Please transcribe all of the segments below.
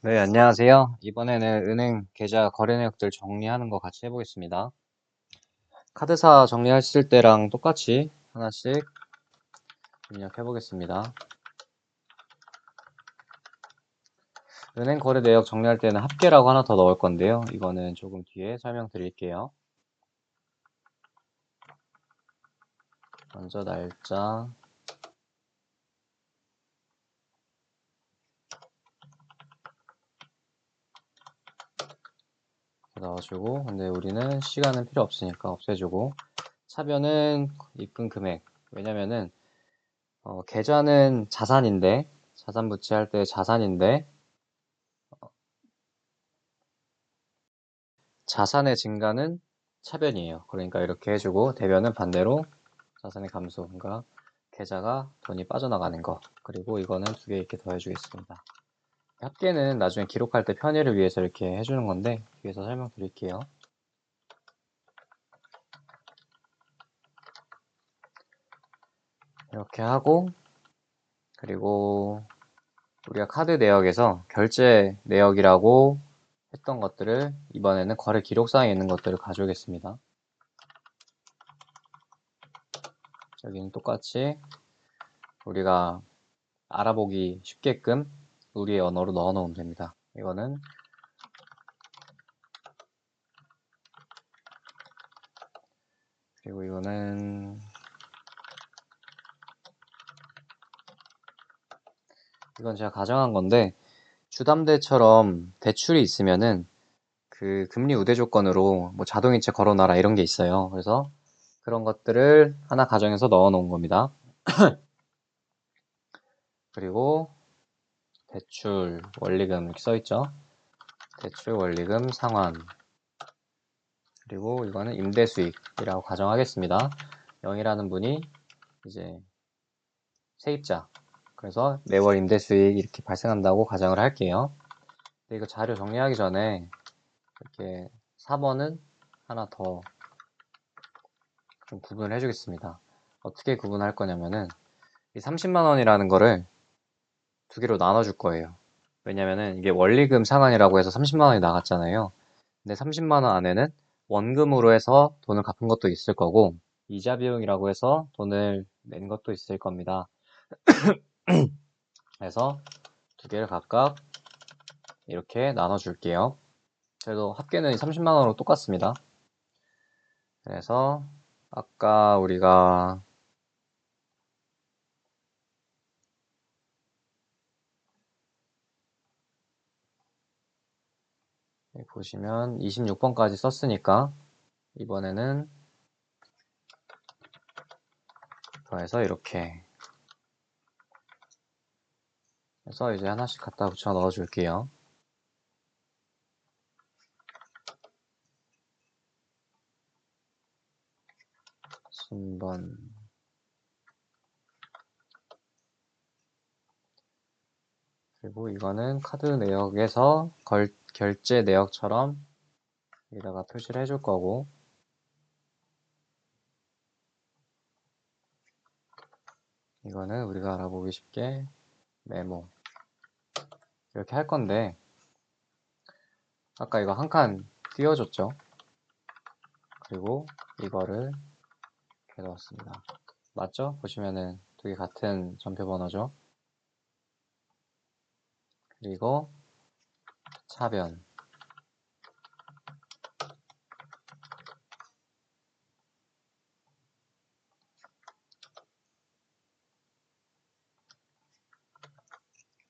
네, 안녕하세요. 이번에는 은행 계좌 거래 내역들 정리하는 거 같이 해보겠습니다. 카드사 정리하실 때랑 똑같이 하나씩 입력해 보겠습니다. 은행 거래 내역 정리할 때는 합계라고 하나 더 넣을 건데요. 이거는 조금 뒤에 설명드릴게요. 먼저 날짜, 넣어주고, 근데 우리는 시간은 필요 없으니까 없애주고, 차변은 입금 금액. 왜냐면은 계좌는 자산인데, 자산 부채할 때 자산인데, 자산의 증가는 차변이에요. 그러니까 이렇게 해주고, 대변은 반대로 자산의 감소, 그러니까 계좌가 돈이 빠져나가는 거. 그리고 이거는 두 개 이렇게 더해주겠습니다. 합계는 나중에 기록할 때 편의를 위해서 이렇게 해주는 건데, 뒤에서 설명드릴게요. 이렇게 하고, 그리고 우리가 카드 내역에서 결제 내역이라고 했던 것들을 이번에는 거래 기록상에 있는 것들을 가져오겠습니다. 여기는 똑같이 우리가 알아보기 쉽게끔 우리의 언어로 넣어 놓으면 됩니다. 이거는 그리고 이건 제가 가정한 건데 주담대처럼 대출이 있으면은 그 금리 우대 조건으로 뭐 자동이체 걸어놔라 이런 게 있어요. 그래서 그런 것들을 하나 가정해서 넣어 놓은 겁니다. 그리고 대출 원리금 이렇게 써 있죠. 대출 원리금 상환. 그리고 이거는 임대 수익이라고 가정하겠습니다. 0이라는 분이 이제 세입자. 그래서 매월 임대 수익 이렇게 발생한다고 가정을 할게요. 근데 이거 자료 정리하기 전에 이렇게 4번은 하나 더 좀 구분을 해주겠습니다. 어떻게 구분할 거냐면은 이 30만 원이라는 거를 두 개로 나눠줄 거예요. 왜냐면은 이게 원리금 상환이라고 해서 30만 원이 나갔잖아요. 근데 30만 원 안에는 원금으로 해서 돈을 갚은 것도 있을 거고 이자 비용이라고 해서 돈을 낸 것도 있을 겁니다. 그래서 두 개를 각각 이렇게 나눠줄게요. 그래도 합계는 30만 원으로 똑같습니다. 그래서 아까 우리가 보시면 26번까지 썼으니까 이번에는 더해서 이렇게 해서 이제 하나씩 갖다 붙여 넣어줄게요. 순번 그리고 이거는 카드 내역에서 결제 내역처럼 여기다가 표시를 해줄 거고 이거는 우리가 알아보기 쉽게 메모 이렇게 할 건데 아까 이거 한 칸 띄워줬죠. 그리고 이거를 이렇게 넣었습니다. 맞죠? 보시면은 두 개 같은 전표 번호죠. 그리고 차변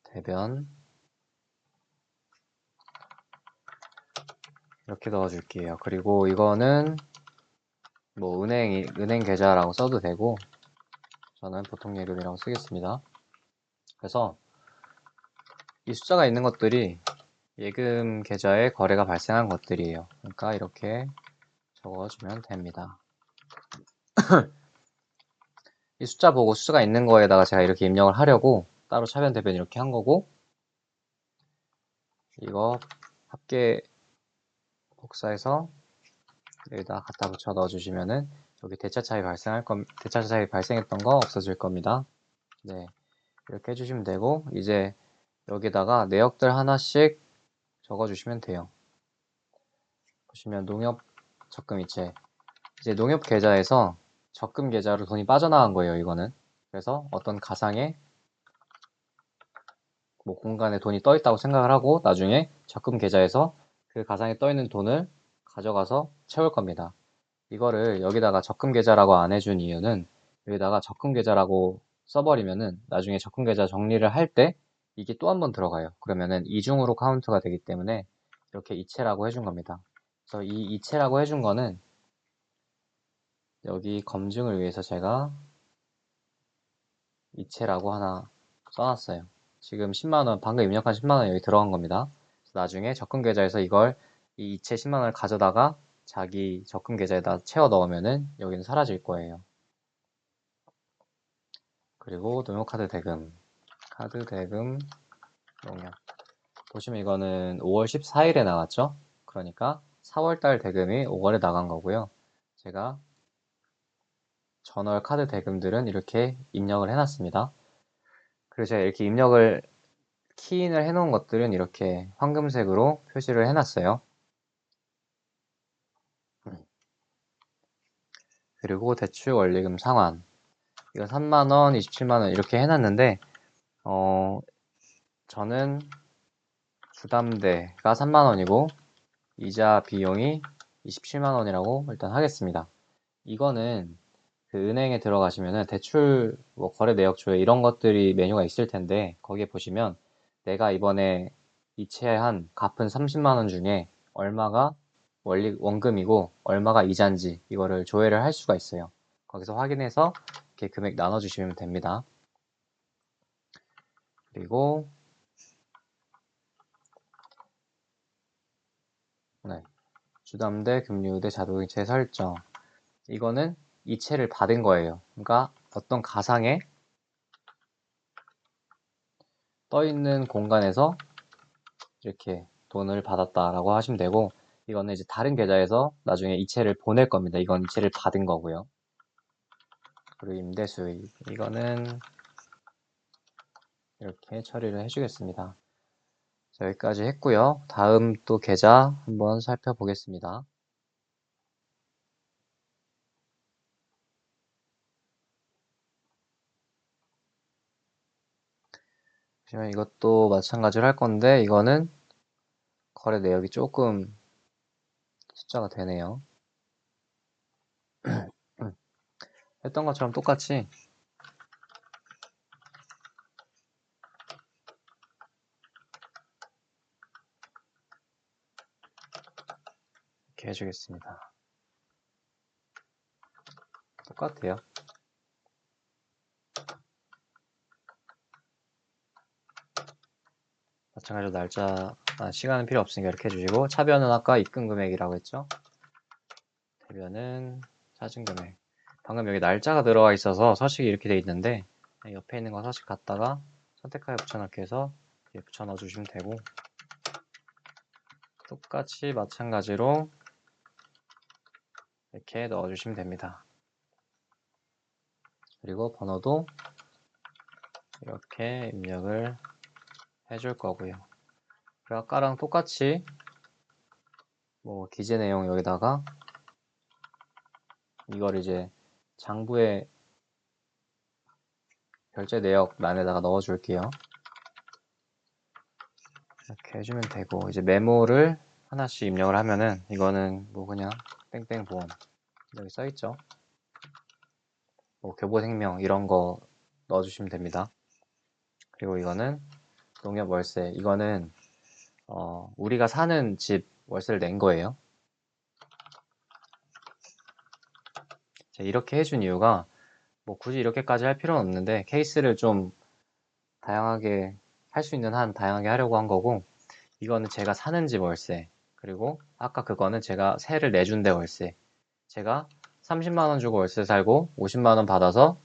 대변 이렇게 넣어줄게요. 그리고 이거는 뭐 은행 계좌라고 써도 되고 저는 보통 예금이라고 쓰겠습니다. 그래서 이 숫자가 있는 것들이 예금 계좌에 거래가 발생한 것들이에요. 그러니까 이렇게 적어주면 됩니다. 이 숫자 보고 숫자가 있는 거에다가 제가 이렇게 입력을 하려고 따로 차변 대변 이렇게 한 거고 이거 합계 복사해서 여기다 갖다 붙여 넣어주시면은 여기 대차 차이 발생했던 거 없어질 겁니다. 네, 이렇게 해주시면 되고 이제 여기다가 내역들 하나씩 적어주시면 돼요. 보시면 농협 적금 이체. 이제 농협 계좌에서 적금 계좌로 돈이 빠져나간 거예요, 이거는. 그래서 어떤 가상의 뭐 공간에 돈이 떠 있다고 생각을 하고 나중에 적금 계좌에서 그 가상에 떠 있는 돈을 가져가서 채울 겁니다. 이거를 여기다가 적금 계좌라고 안 해준 이유는 여기다가 적금 계좌라고 써버리면은 나중에 적금 계좌 정리를 할 때 이게 또 한 번 들어가요. 그러면은 이중으로 카운트가 되기 때문에 이렇게 이체라고 해준 겁니다. 그래서 이 이체라고 해준 거는 여기 검증을 위해서 제가 이체라고 하나 써놨어요. 지금 10만원, 방금 입력한 10만원 여기 들어간 겁니다. 나중에 적금 계좌에서 이걸 이 이체 10만원을 가져다가 자기 적금 계좌에다 채워 넣으면은 여기는 사라질 거예요. 그리고 농협카드 대금, 카드 대금 농협. 보시면 이거는 5월 14일에 나왔죠? 그러니까 4월달 대금이 5월에 나간 거고요. 제가 전월 카드 대금들은 이렇게 입력을 해놨습니다. 그리고 제가 이렇게 입력을 키인을 해놓은 것들은 이렇게 황금색으로 표시를 해놨어요. 그리고 대출 원리금 상환. 이거 3만원, 27만원 이렇게 해놨는데 저는 주담대가 3만원이고 이자 비용이 27만원이라고 일단 하겠습니다. 이거는 그 은행에 들어가시면은 대출 뭐 거래 내역 조회 이런 것들이 메뉴가 있을 텐데 거기에 보시면 내가 이번에 이체한 갚은 30만원 중에 얼마가 원금이고 얼마가 이자인지 이거를 조회를 할 수가 있어요. 거기서 확인해서 이렇게 금액 나눠주시면 됩니다. 그리고 네, 주담대 금융대 자동이체 설정. 이거는 이체를 받은 거예요. 그러니까 어떤 가상에 떠 있는 공간에서 이렇게 돈을 받았다라고 하시면 되고 이거는 이제 다른 계좌에서 나중에 이체를 보낼 겁니다. 이건 이체를 받은 거고요. 그리고 임대 수익 이거는 이렇게 처리를 해주겠습니다. 자, 여기까지 했고요. 다음 또 계좌 한번 살펴보겠습니다. 보시면 이것도 마찬가지로 할 건데 이거는 거래 내역이 조금 숫자가 되네요. 했던 것처럼 똑같이 이렇게 해주겠습니다. 똑같아요. 마찬가지로 날짜, 시간은 필요 없으니까 이렇게 해주시고 차변은 아까 입금 금액이라고 했죠. 대변은 사진 금액. 방금 여기 날짜가 들어와 있어서 서식이 이렇게 돼 있는데 옆에 있는 거 서식 갖다가 선택하여 붙여넣기 해서 붙여 넣어 주시면 되고 똑같이 마찬가지로 이렇게 넣어 주시면 됩니다. 그리고 번호도 이렇게 입력을 해줄 거고요. 그리고 아까랑 똑같이 뭐 기재 내용 여기다가 이걸 이제 장부의 결제 내역란에다가 넣어 줄게요. 이렇게 해주면 되고 이제 메모를 하나씩 입력을 하면은 이거는 뭐 그냥 땡땡보험 여기 써있죠. 뭐 교보생명 이런 거 넣어주시면 됩니다. 그리고 이거는 농협 월세 이거는 우리가 사는 집 월세를 낸 거예요. 이렇게 해준 이유가 뭐 굳이 이렇게까지 할 필요는 없는데 케이스를 좀 다양하게 할 수 있는 한 다양하게 하려고 한 거고 이거는 제가 사는 집 월세 그리고 아까 그거는 제가 세를 내준 데 월세 제가 30만원 주고 월세 살고 50만원 받아서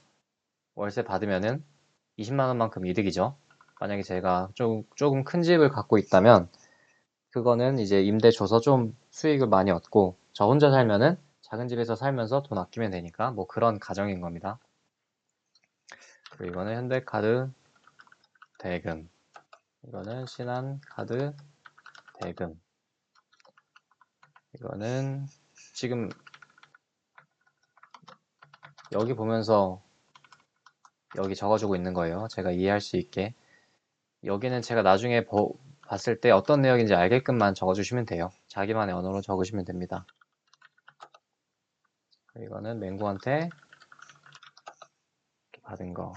월세 받으면은 20만원만큼 이득이죠. 만약에 제가 조금 큰 집을 갖고 있다면 그거는 이제 임대 줘서 좀 수익을 많이 얻고 저 혼자 살면은 작은 집에서 살면서 돈 아끼면 되니까 뭐 그런 가정인 겁니다. 그리고 이거는 현대카드 대금 이거는 신한카드 대금. 이거는 지금 여기 보면서 여기 적어주고 있는 거예요. 제가 이해할 수 있게. 여기는 제가 나중에 봤을 때 어떤 내용인지 알게끔만 적어주시면 돼요. 자기만의 언어로 적으시면 됩니다. 이거는 맹구한테 받은 거.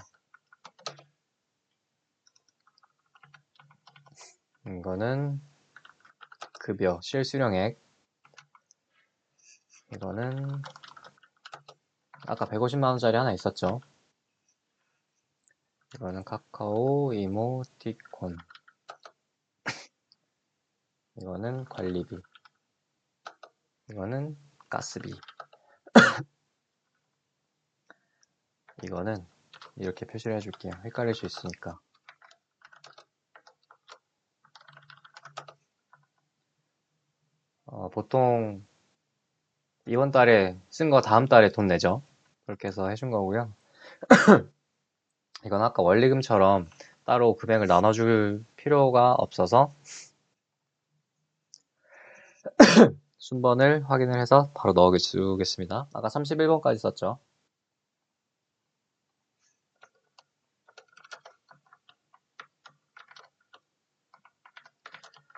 이거는 급여, 실수령액. 이거는 아까 150만원짜리 하나 있었죠. 이거는 카카오 이모티콘. 이거는 관리비. 이거는 가스비. 이거는 이렇게 표시를 해줄게요. 헷갈릴 수 있으니까. 보통 이번 달에 쓴 거 다음 달에 돈 내죠. 그렇게 해서 해준 거고요. 이건 아까 원리금처럼 따로 금액을 나눠줄 필요가 없어서 순번을 확인을 해서 바로 넣어주겠습니다. 아까 31번까지 썼죠.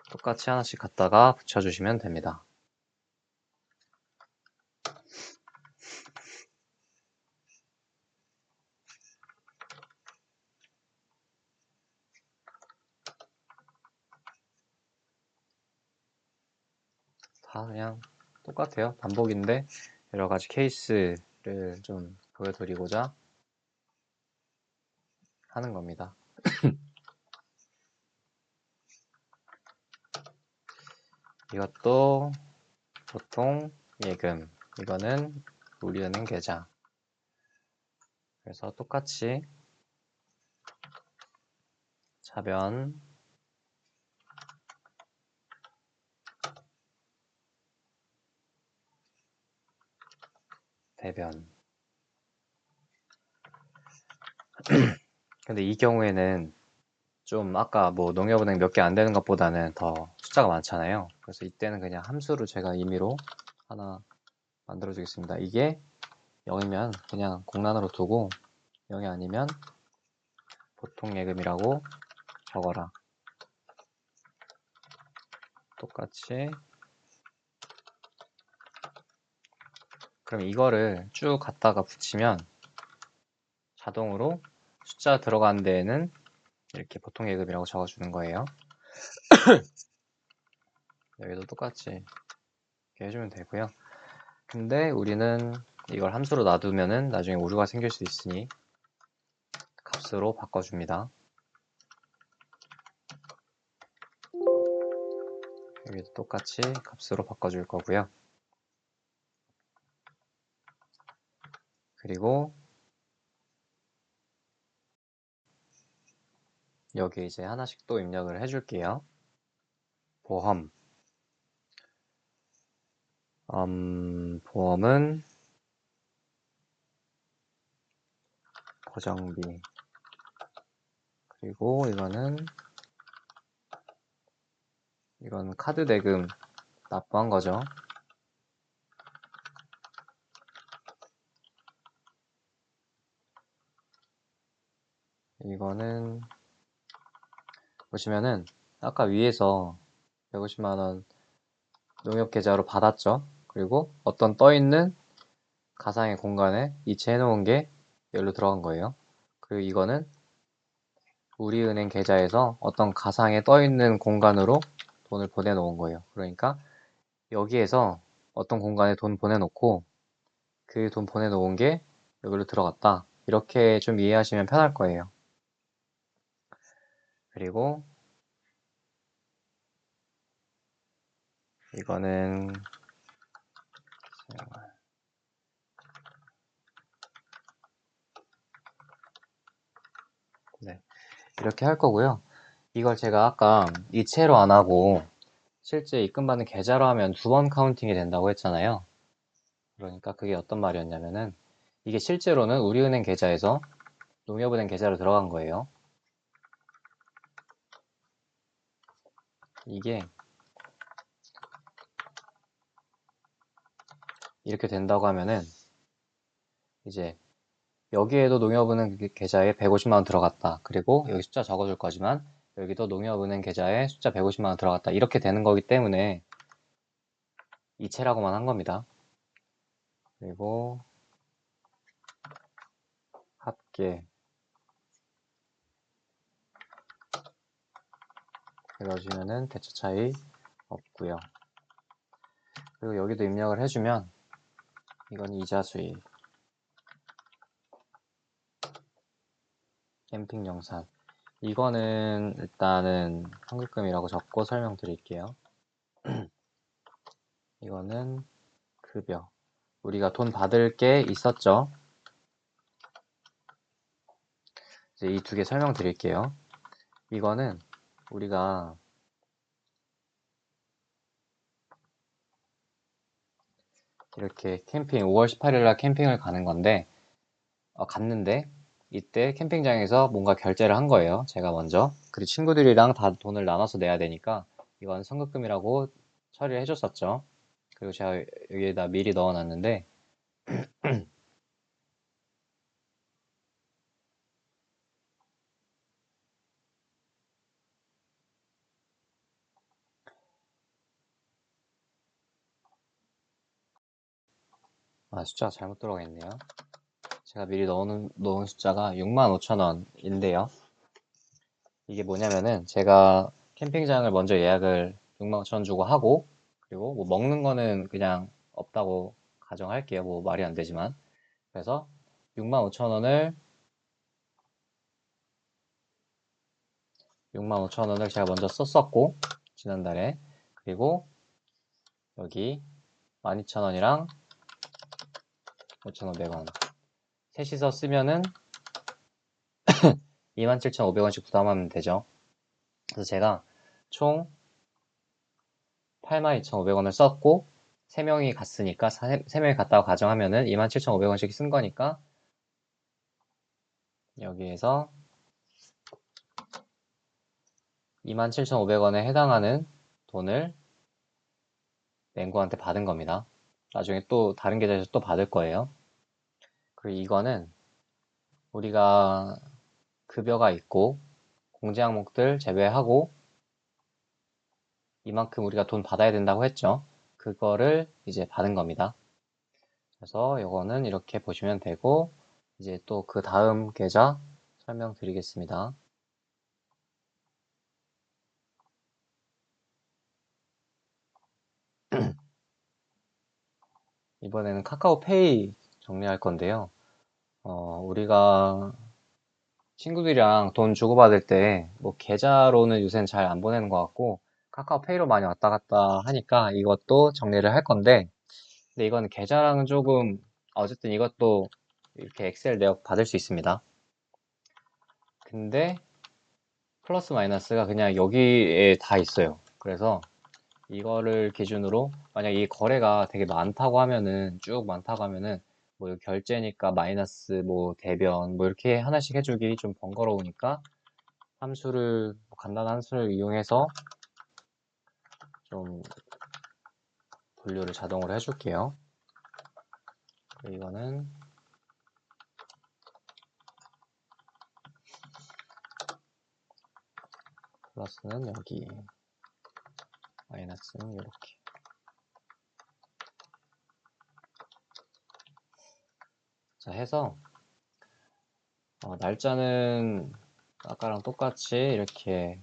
똑같이 하나씩 갖다가 붙여주시면 됩니다. 다 그냥 똑같아요. 반복인데 여러 가지 케이스를 좀 보여드리고자 하는 겁니다. 이것도 보통 예금. 이거는 우리은행 계좌. 그래서 똑같이 차변 대변. 근데 이 경우에는 좀 아까 뭐 농협은행 몇 개 안 되는 것보다는 더 숫자가 많잖아요. 그래서 이때는 그냥 함수를 제가 임의로 하나 만들어 주겠습니다. 이게 0이면 그냥 공란으로 두고 0이 아니면 보통 예금이라고 적어라. 똑같이. 그럼 이거를 쭉 갖다가 붙이면 자동으로 숫자 들어간 데에는 이렇게 보통 예금이라고 적어주는 거예요. 여기도 똑같이 이렇게 해주면 되고요. 근데 우리는 이걸 함수로 놔두면은 나중에 오류가 생길 수 있으니 값으로 바꿔줍니다. 여기도 똑같이 값으로 바꿔줄 거고요. 그리고 여기 이제 하나씩 또 입력을 해줄게요. 보험. 보험은 고정비. 그리고 이건 카드 대금 납부한 거죠. 이거는 보시면은 아까 위에서 150만원 농협계좌로 받았죠. 그리고 어떤 떠있는 가상의 공간에 이체해 놓은 게 여기로 들어간 거예요. 그리고 이거는 우리은행 계좌에서 어떤 가상에 떠있는 공간으로 돈을 보내놓은 거예요. 그러니까 여기에서 어떤 공간에 돈 보내놓고 그 돈 보내놓은 게 여기로 들어갔다. 이렇게 좀 이해하시면 편할 거예요. 그리고 이거는 네, 이렇게 할 거고요. 이걸 제가 아까 이체로 안 하고 실제 입금받는 계좌로 하면 2번 카운팅이 된다고 했잖아요. 그러니까 그게 어떤 말이었냐면은 이게 실제로는 우리은행 계좌에서 농협은행 계좌로 들어간 거예요. 이게 이렇게 된다고 하면은 이제 여기에도 농협은행 계좌에 150만원 들어갔다. 그리고 여기 숫자 적어줄 거지만 여기도 농협은행 계좌에 숫자 150만원 들어갔다. 이렇게 되는 거기 때문에 이체라고만 한 겁니다. 그리고 합계 이러시면은 대처 차이 없고요. 그리고 여기도 입력을 해주면 이건 이자 수익, 캠핑 영산. 이거는 일단은 환급금이라고 적고 설명드릴게요. 이거는 급여. 우리가 돈 받을 게 있었죠. 이제 이 두 개 설명드릴게요. 이거는 우리가 이렇게 캠핑 5월 18일 날 캠핑을 가는 건데 갔는데 이때 캠핑장에서 뭔가 결제를 한 거예요. 제가 먼저. 그리고 친구들이랑 다 돈을 나눠서 내야 되니까 이건 선급금이라고 처리를 해줬었죠. 그리고 제가 여기에다 미리 넣어놨는데 숫자가 잘못 들어가 있네요. 제가 미리 넣은 숫자가 65,000원인데요. 이게 뭐냐면은 제가 캠핑장을 먼저 예약을 65,000원 주고 하고 그리고 뭐 먹는 거는 그냥 없다고 가정할게요. 뭐 말이 안 되지만. 그래서 65,000원을 제가 먼저 썼었고 지난달에 그리고 여기 12,000원이랑 5,500원 셋이서 쓰면은 27,500원씩 부담하면 되죠. 그래서 제가 총 82,500원을 썼고 3명이 갔으니까 3명이 갔다고 가정하면은 27,500원씩 쓴 거니까 여기에서 27,500원에 해당하는 돈을 맹구한테 받은 겁니다. 나중에 또 다른 계좌에서 또 받을 거예요. 그리고 이거는 우리가 급여가 있고 공제 항목들 제외하고 이만큼 우리가 돈 받아야 된다고 했죠. 그거를 이제 받은 겁니다. 그래서 이거는 이렇게 보시면 되고 이제 또 그 다음 계좌 설명드리겠습니다. 이번에는 카카오페이 정리할 건데요. 우리가 친구들이랑 돈 주고받을 때 뭐 계좌로는 요새는 잘 안 보내는 것 같고 카카오페이로 많이 왔다 갔다 하니까 이것도 정리를 할 건데 근데 이거는 계좌랑은 조금 어쨌든 이것도 이렇게 엑셀 내역 받을 수 있습니다. 근데 플러스 마이너스가 그냥 여기에 다 있어요. 그래서 이거를 기준으로 만약 이 거래가 되게 많다고 하면은 쭉 많다고 하면은 뭐 결제니까 마이너스 뭐 대변 뭐 이렇게 하나씩 해주기 좀 번거로우니까 함수를 간단한 함수를 이용해서 좀 분류를 자동으로 해줄게요. 이거는 플러스는 여기 마이너스는 이렇게 자 해서 날짜는 아까랑 똑같이 이렇게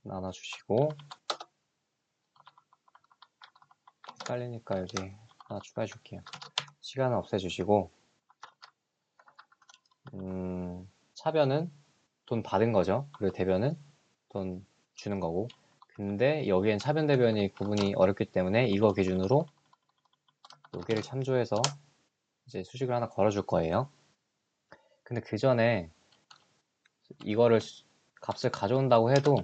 나눠주시고 헷갈리니까 여기 하나 추가해 줄게요. 시간은 없애주시고 차변은 돈 받은 거죠. 그리고 대변은 돈 주는 거고 근데 여기엔 차변 대변이 구분이 어렵기 때문에 이거 기준으로 여기를 참조해서 이제 수식을 하나 걸어줄 거예요. 근데 그 전에 이거를 값을 가져온다고 해도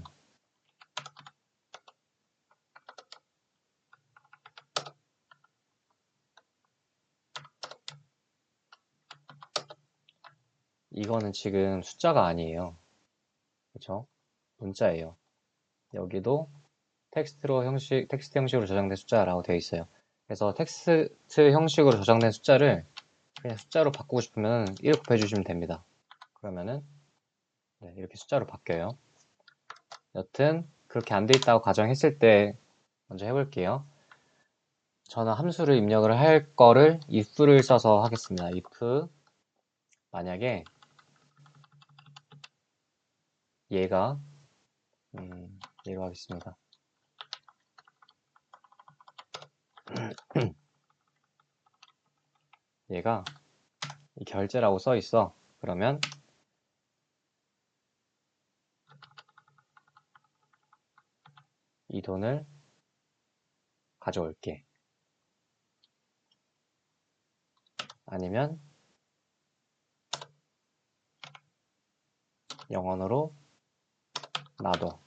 이거는 지금 숫자가 아니에요. 그렇죠? 문자예요. 여기도 텍스트 형식으로 저장된 숫자라고 되어 있어요. 그래서 텍스트 형식으로 저장된 숫자를 그냥 숫자로 바꾸고 싶으면 1 곱해주시면 됩니다. 그러면은 네, 이렇게 숫자로 바뀌어요. 여튼 그렇게 안 돼 있다고 가정했을 때 먼저 해볼게요. 저는 함수를 입력을 할 거를 if를 써서 하겠습니다. if 만약에 얘가 얘로 하겠습니다. 얘가 이 결제라고 써 있어. 그러면 이 돈을 가져올게. 아니면 영원으로 놔둬.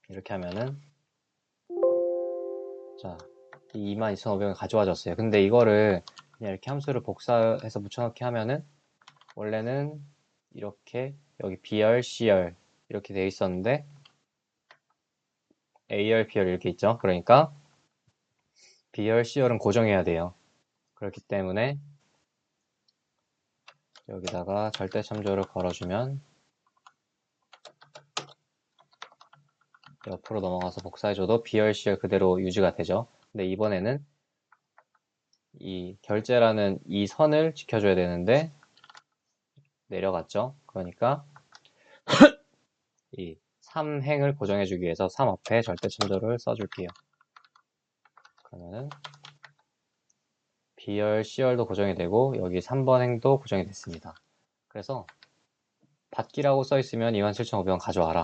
이렇게 하면은 자, 이 22,500원 가져와줬어요. 근데 이거를 그냥 이렇게 함수를 복사해서 붙여넣기 하면은 원래는 이렇게 여기 B열, C열 이렇게 돼 있었는데 A열, B열 이렇게 있죠. 그러니까 B열, C열은 고정해야 돼요. 그렇기 때문에 여기다가 절대참조를 걸어주면 옆으로 넘어가서 복사해줘도 B열, C열 그대로 유지가 되죠. 근데 이번에는 이 결제라는 이 선을 지켜줘야 되는데 내려갔죠. 그러니까 이 3행을 고정해주기 위해서 3 앞에 절대참조를 써줄게요. 그러면은 B열, C열도 고정이 되고 여기 3번 행도 고정이 됐습니다. 그래서 받기라고 써있으면 27,500원 가져와라.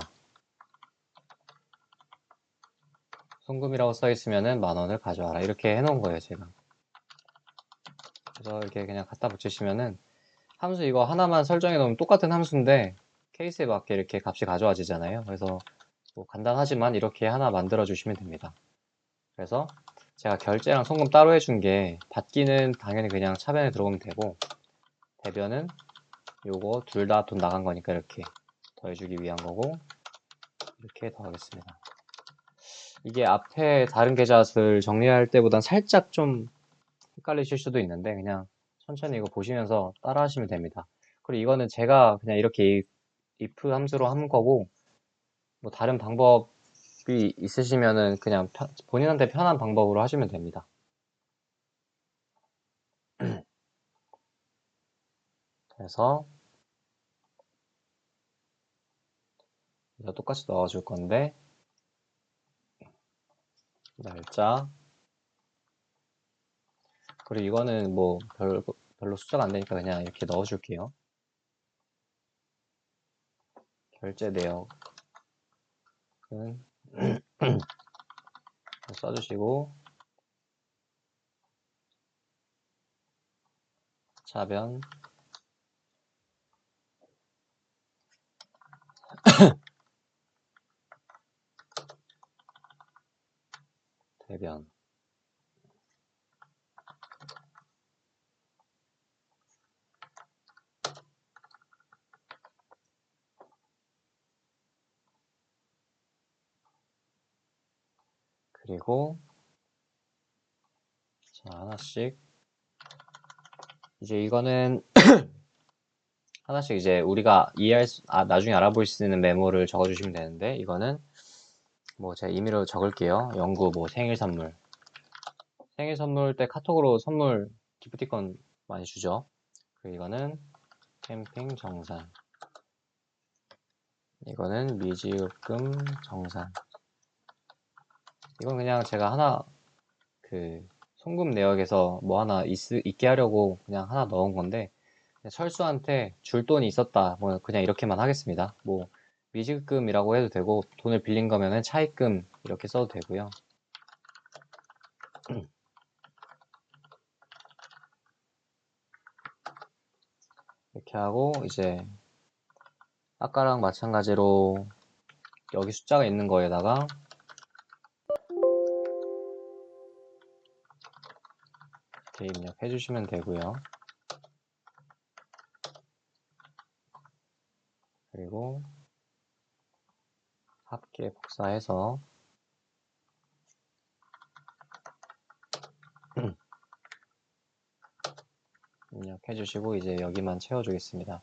송금이라고 써있으면 만원을 가져와라. 이렇게 해놓은 거예요, 제가. 그래서 이렇게 그냥 갖다 붙이시면은 함수 이거 하나만 설정해 놓으면 똑같은 함수인데 케이스에 맞게 이렇게 값이 가져와지잖아요. 그래서 뭐 간단하지만 이렇게 하나 만들어 주시면 됩니다. 그래서 제가 결제랑 송금 따로 해준 게 받기는 당연히 그냥 차변에 들어오면 되고 대변은 요거 둘 다 돈 나간 거니까 이렇게 더해주기 위한 거고 이렇게 더하겠습니다. 이게 앞에 다른 계좌를 정리할 때보단 살짝 좀 헷갈리실 수도 있는데 그냥 천천히 이거 보시면서 따라 하시면 됩니다. 그리고 이거는 제가 그냥 이렇게 if 함수로 한 거고 뭐 다른 방법이 있으시면은 그냥 본인한테 편한 방법으로 하시면 됩니다. 그래서 이거 똑같이 넣어줄 건데 날짜 그리고 이거는 뭐 별로 숫자가 안 되니까 그냥 이렇게 넣어줄게요. 결제 내역은 써주시고 차변 대변 그리고 자 하나씩 이제 이거는 하나씩 이제 우리가 나중에 알아볼 수 있는 메모를 적어주시면 되는데 이거는 뭐 제가 임의로 적을게요. 영구 뭐 생일 선물 때 카톡으로 선물 기프티콘 많이 주죠. 그리고 이거는 캠핑 정산 이거는 미지급금 정산 이건 그냥 제가 하나 그 송금 내역에서 뭐 하나 있게 하려고 그냥 하나 넣은 건데 철수한테 줄 돈이 있었다 뭐 그냥 이렇게만 하겠습니다. 뭐 미지급금이라고 해도 되고 돈을 빌린 거면은 차입금 이렇게 써도 되고요. 이렇게 하고 이제 아까랑 마찬가지로 여기 숫자가 있는 거에다가 이렇게 입력해 주시면 되고요. 그리고 합계 복사해서 입력해 주시고 이제 여기만 채워주겠습니다.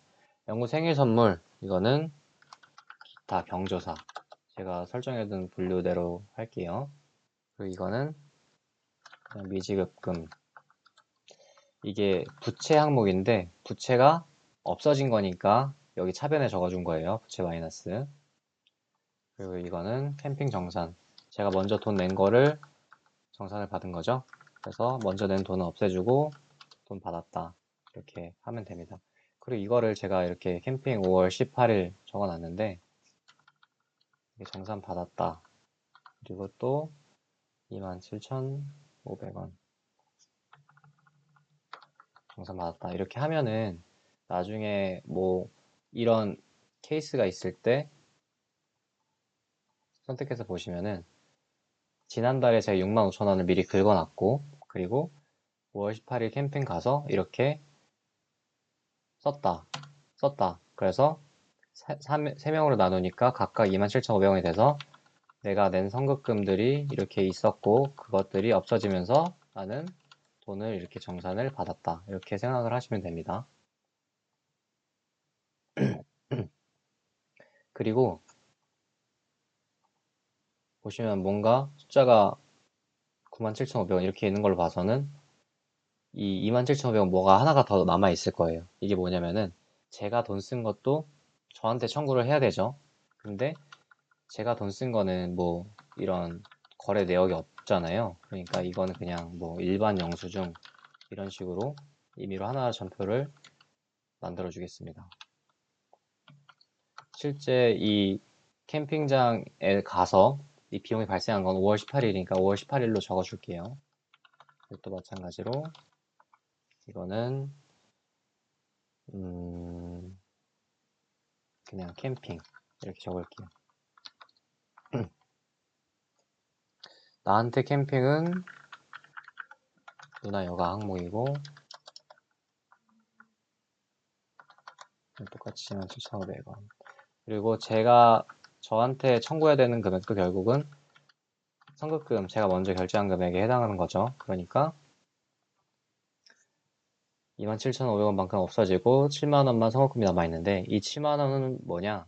영구 생일 선물, 이거는 기타 경조사, 제가 설정해둔 분류대로 할게요. 그리고 이거는 그냥 미지급금, 이게 부채 항목인데 부채가 없어진 거니까 여기 차변에 적어준 거예요. 부채 마이너스. 그리고 이거는 캠핑 정산, 제가 먼저 돈 낸 거를 정산을 받은 거죠. 그래서 먼저 낸 돈은 없애주고 돈 받았다, 이렇게 하면 됩니다. 그리고 이거를 제가 이렇게 캠핑 5월 18일 적어놨는데 이게 정산 받았다, 그리고 또 27,500원 정산 받았다, 이렇게 하면은 나중에 뭐 이런 케이스가 있을 때 선택해서 보시면은 지난달에 제가 65,000원을 미리 긁어놨고 그리고 5월 18일 캠핑 가서 이렇게 썼다. 그래서 3명으로 나누니까 각각 27,500원이 돼서 내가 낸 선급금들이 이렇게 있었고 그것들이 없어지면서 나는 돈을 이렇게 정산을 받았다, 이렇게 생각을 하시면 됩니다. 그리고 보시면 뭔가 숫자가 97,500원 이렇게 있는 걸로 봐서는 이 27,500원 뭐가 하나가 더 남아 있을 거예요. 이게 뭐냐면은 제가 돈 쓴 것도 저한테 청구를 해야 되죠. 근데 제가 돈 쓴 거는 뭐 이런 거래 내역이 없잖아요. 그러니까 이거는 그냥 뭐 일반 영수증 이런 식으로 임의로 하나 전표를 만들어 주겠습니다. 실제 이 캠핑장에 가서 이 비용이 발생한 건 5월 18일이니까 5월 18일로 적어 줄게요. 또 마찬가지로 이거는 그냥 캠핑 이렇게 적을게요. 나한테 캠핑은 누나 여가 항목이고 똑같이 27,500원. 그리고 제가 저한테 청구해야 되는 금액도 결국은 선급금, 제가 먼저 결제한 금액에 해당하는 거죠. 그러니까 27,500원만큼 없어지고 7만원만 선급금이 남아있는데 이 7만원은 뭐냐?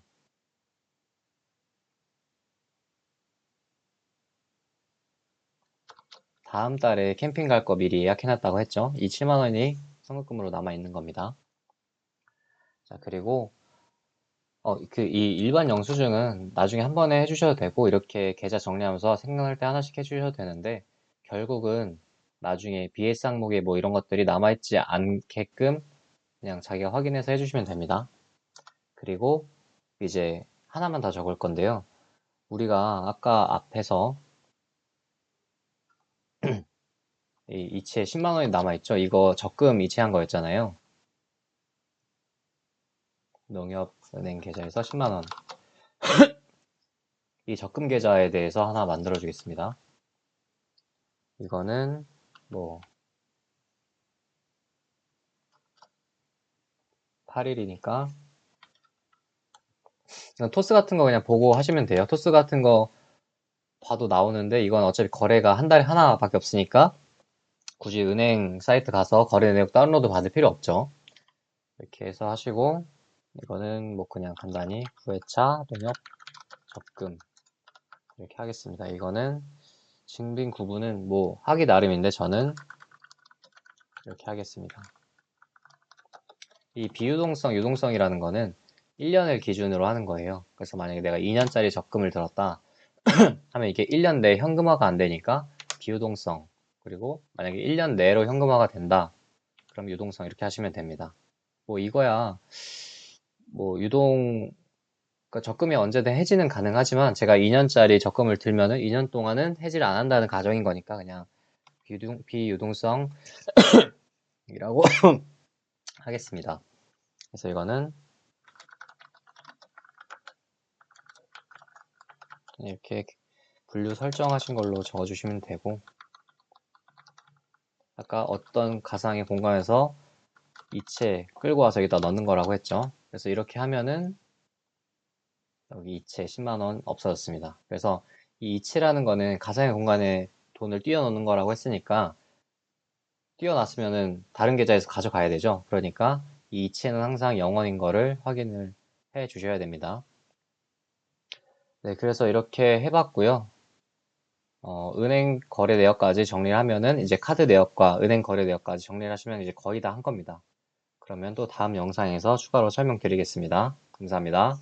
다음 달에 캠핑 갈 거 미리 예약해놨다고 했죠. 이 7만원이 선급금으로 남아있는 겁니다. 자, 그리고 이 일반 영수증은 나중에 한 번에 해주셔도 되고 이렇게 계좌 정리하면서 생각날 때 하나씩 해주셔도 되는데 결국은 나중에 BS 항목에 뭐 이런 것들이 남아있지 않게끔 그냥 자기가 확인해서 해주시면 됩니다. 그리고 이제 하나만 더 적을 건데요. 우리가 아까 앞에서 이 이체 10만원이 남아있죠. 이거 적금 이체한 거였잖아요. 농협은행 계좌에서 10만원. 이 적금 계좌에 대해서 하나 만들어 주겠습니다. 이거는 뭐 8일이니까 토스 같은 거 그냥 보고 하시면 돼요. 토스 같은 거 봐도 나오는데 이건 어차피 거래가 한 달에 하나밖에 없으니까 굳이 은행 사이트 가서 거래 내역 다운로드 받을 필요 없죠. 이렇게 해서 하시고 이거는 뭐 그냥 간단히 9회차 농협 적금 이렇게 하겠습니다. 이거는 증빙 구분은 뭐 하기 나름인데 저는 이렇게 하겠습니다. 이 비유동성, 유동성이라는 거는 1년을 기준으로 하는 거예요. 그래서 만약에 내가 2년짜리 적금을 들었다 하면 이게 1년 내에 현금화가 안 되니까 비유동성, 그리고 만약에 1년 내로 현금화가 된다 그럼 유동성, 이렇게 하시면 됩니다. 뭐 이거야 뭐 그러니까 적금이 언제든 해지는 가능하지만 제가 2년짜리 적금을 들면은 2년 동안은 해지를 안 한다는 가정인 거니까 그냥 비유동성이라고 하겠습니다. 그래서 이거는 이렇게 분류 설정하신 걸로 적어주시면 되고 아까 어떤 가상의 공간에서 이체 끌고 와서 여기다 넣는 거라고 했죠. 그래서 이렇게 하면은 여기 이체 10만원 없어졌습니다. 그래서 이 이체라는 거는 가상의 공간에 돈을 띄워놓는 거라고 했으니까 띄워놨으면은 다른 계좌에서 가져가야 되죠. 그러니까 이 이체는 항상 0원인 거를 확인을 해 주셔야 됩니다. 네, 그래서 이렇게 해봤고요. 은행 거래 내역까지 정리를 하면은 이제 카드 내역과 은행 거래 내역까지 정리를 하시면 이제 거의 다 한 겁니다. 그러면 또 다음 영상에서 추가로 설명드리겠습니다. 감사합니다.